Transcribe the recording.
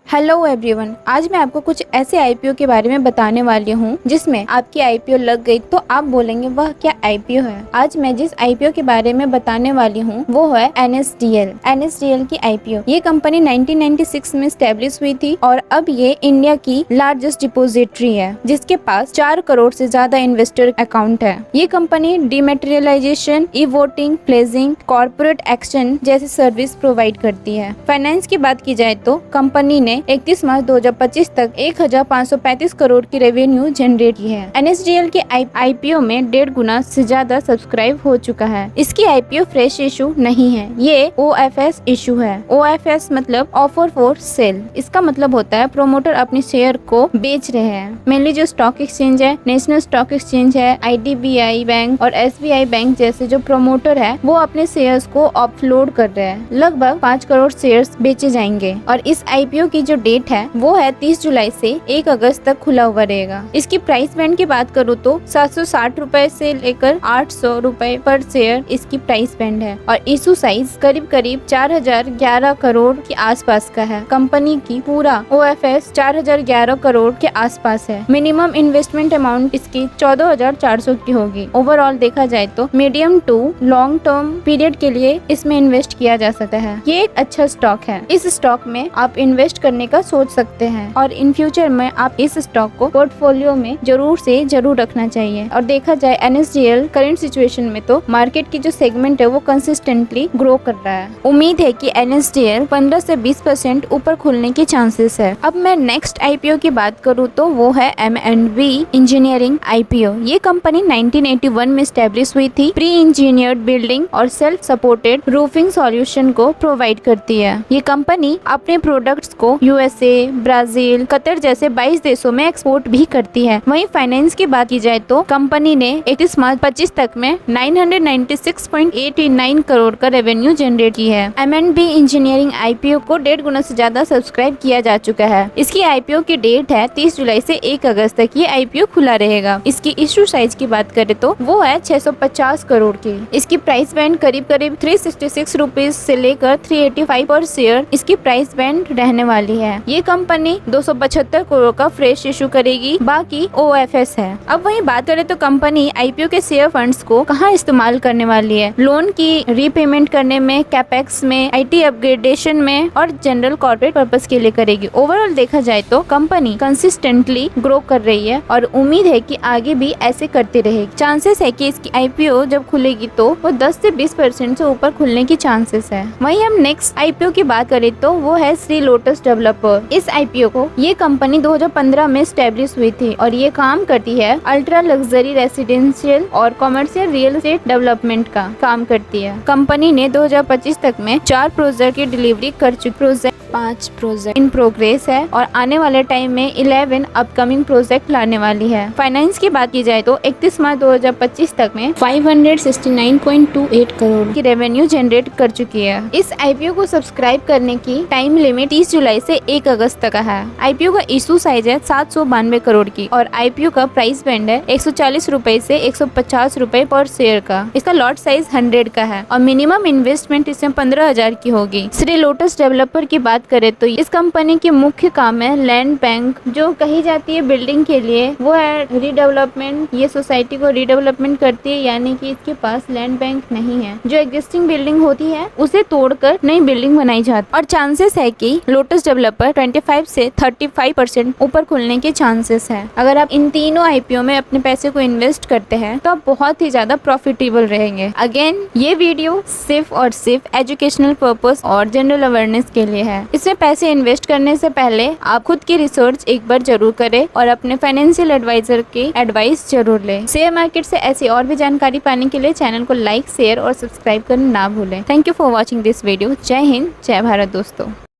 Hello everyone, आज मैं आपको कुछ ऐसे आईपीओ के बारे में बताने वाली हूँ जिसमें आपकी आईपीओ लग गई तो आप बोलेंगे वह क्या आईपीओ है। आज मैं जिस आईपीओ के बारे में बताने वाली हूँ वो है एनएसडीएल की आईपीओ। ये कंपनी 1996 में स्टैब्लिश हुई थी और अब ये इंडिया की लार्जेस्ट डिपोजिटरी है जिसके पास 4 करोड़ से ज्यादा इन्वेस्टर अकाउंट है। ये company डीमेटेरियलाइजेशन, e voting, pledging, corporate action जैसी सर्विस प्रोवाइड करती है। फाइनेंस की बात की जाए तो कंपनी ने 31 मार्च 2025 तक 1535 करोड़ की रेवेन्यू जनरेट की है। एनएसडीएल के आईपीओ में 1.5 गुना से ज्यादा सब्सक्राइब हो चुका है। इसकी आईपीओ फ्रेश इशू नहीं है, ये ओएफएस इशू है। ओएफएस मतलब ऑफर फॉर सेल। इसका मतलब होता है प्रोमोटर अपनी शेयर को बेच रहे हैं। मेनली जो स्टॉक एक्सचेंज है, नेशनल स्टॉक एक्सचेंज है, आईडीबीआई बैंक और एसबीआई बैंक जैसे जो प्रोमोटर है वो अपने शेयर्स को ऑफलोड कर रहे हैं। लगभग 5 करोड़ शेयर्स बेचे जाएंगे और इस आईपीओ की जो डेट है वो है 30 जुलाई से 1 अगस्त तक खुला हुआ रहेगा। इसकी प्राइस बैंड की बात करूँ तो 760 रुपए से लेकर 800 रुपए पर शेयर इसकी प्राइस बैंड है और इशू साइज करीब 4011 करोड़ के आसपास का है। कंपनी की पूरा ओएफएस 4011 करोड़ के आसपास है। मिनिमम इन्वेस्टमेंट अमाउंट इसकी 14,400 की होगी। ओवरऑल देखा जाए तो medium to long term period के लिए इसमें इन्वेस्ट किया जा सकता है। ये एक अच्छा स्टॉक है। इस स्टॉक में आप इन्वेस्ट करने का सोच सकते हैं और इन फ्यूचर में आप इस स्टॉक को पोर्टफोलियो में जरूर रखना चाहिए। और देखा जाए एनएसडीएल करंट सिचुएशन में तो मार्केट की जो सेगमेंट है वो कंसिस्टेंटली ग्रो कर रहा है। उम्मीद है कि एनएसडीएल 15 से 20% ऊपर खुलने की चांसेस है। अब मैं नेक्स्ट आईपीओ की बात करूँ तो वो है M&B इंजीनियरिंग आईपीओ। ये कंपनी 1981 में स्टैब्लिश हुई थी। प्री इंजीनियर्ड बिल्डिंग और सेल्फ सपोर्टेड रूफिंग सॉल्यूशन को प्रोवाइड करती है। ये कंपनी अपने प्रोडक्ट्स को यूएसए, ब्राजील, कतर जैसे 22 देशों में एक्सपोर्ट भी करती है। वहीं फाइनेंस की बात की जाए तो कंपनी ने 31 मार्च 25 तक में 996.89 करोड़ का रेवेन्यू जनरेट की है। M&B इंजीनियरिंग आईपीओ को 1.5 गुना से ज्यादा सब्सक्राइब किया जा चुका है। इसकी आईपीओ की डेट है 30 जुलाई से 1 अगस्त तक ये आईपीओ खुला रहेगा। इसकी इशू साइज की बात करें तो वो है 650 करोड़ की। इसकी प्राइस बैंड करीब 366 रुपीज से लेकर 385 पर शेयर इसकी प्राइस बैंड रहने वाली है। ये कंपनी 275 करोड़ का फ्रेश इशू करेगी, बाकी ओएफएस है। अब वहीं बात करें तो कंपनी आईपीओ के शेयर फंड्स को कहां इस्तेमाल करने वाली है। लोन की रीपेमेंट करने में, कैपेक्स में, आईटी अपग्रेडेशन में और जनरल कॉर्पोरेट पर्पस के लिए करेगी। ओवरऑल देखा जाए तो कंपनी कंसिस्टेंटली ग्रो कर रही है और उम्मीद है कि आगे भी ऐसे करती रहेगी। चांसेस है कि इसकी आईपीओ जब खुलेगी तो वो 10 से 20% से ऊपर खुलने की चांसेस है। वहीं हम नेक्स्ट आईपीओ की बात करें तो वो है श्री लोटस डेवलपर। इस आईपीओ को ये कंपनी 2015 में स्टैब्लिश हुई थी और ये काम करती है अल्ट्रा लग्जरी रेसिडेंशियल और कमर्शियल रियल एस्टेट डेवलपमेंट का काम करती है। कंपनी ने 2025 तक में 4 प्रोजेक्ट की डिलीवरी कर चुकी। 5 प्रोजेक्ट इन प्रोग्रेस है और आने वाले टाइम में 11 अपकमिंग प्रोजेक्ट लाने वाली है। फाइनेंस की बात की जाए तो 31 मार्च 2025 तक में 569.28 करोड़ की रेवेन्यू जनरेट कर चुकी है। इस आईपीओ को सब्सक्राइब करने की टाइम लिमिट 30 जुलाई से 1 अगस्त तक है। आईपीओ का इशू साइज है 792 करोड़ की और आईपीओ का प्राइस बैंड है 140 रुपए से 150 रुपए पर शेयर का। इसका लॉट साइज 100 का है और मिनिमम इन्वेस्टमेंट इसमें 15,000 की होगी। श्री लोटस डेवलपर की बात करें तो इस कंपनी के मुख्य काम है लैंड बैंक जो कही जाती है बिल्डिंग के लिए, वो है रीडेवलपमेंट। ये सोसाइटी को रीडेवलपमेंट करती है, यानी कि इसके पास लैंड बैंक नहीं है। जो एग्जिस्टिंग बिल्डिंग होती है उसे तोड़कर नई बिल्डिंग बनाई जाती है और चांसेस है कि लोटस डेवलपर 25 से 35% ऊपर खुलने के चांसेस है। अगर आप इन तीनों आईपीओ में अपने पैसे को इन्वेस्ट करते हैं तो आप बहुत ही ज्यादा प्रॉफिटेबल रहेंगे। अगेन ये वीडियो सिर्फ और सिर्फ एजुकेशनल पर्पस और जनरल अवेयरनेस के लिए है। इसमें पैसे इन्वेस्ट करने से पहले आप खुद की रिसर्च एक बार जरूर करें और अपने फाइनेंशियल एडवाइजर की एडवाइस जरूर लें। शेयर मार्केट से ऐसी और भी जानकारी पाने के लिए चैनल को लाइक, शेयर और सब्सक्राइब करना ना भूलें। Thank you for watching this video. जय हिंद, जय भारत दोस्तों।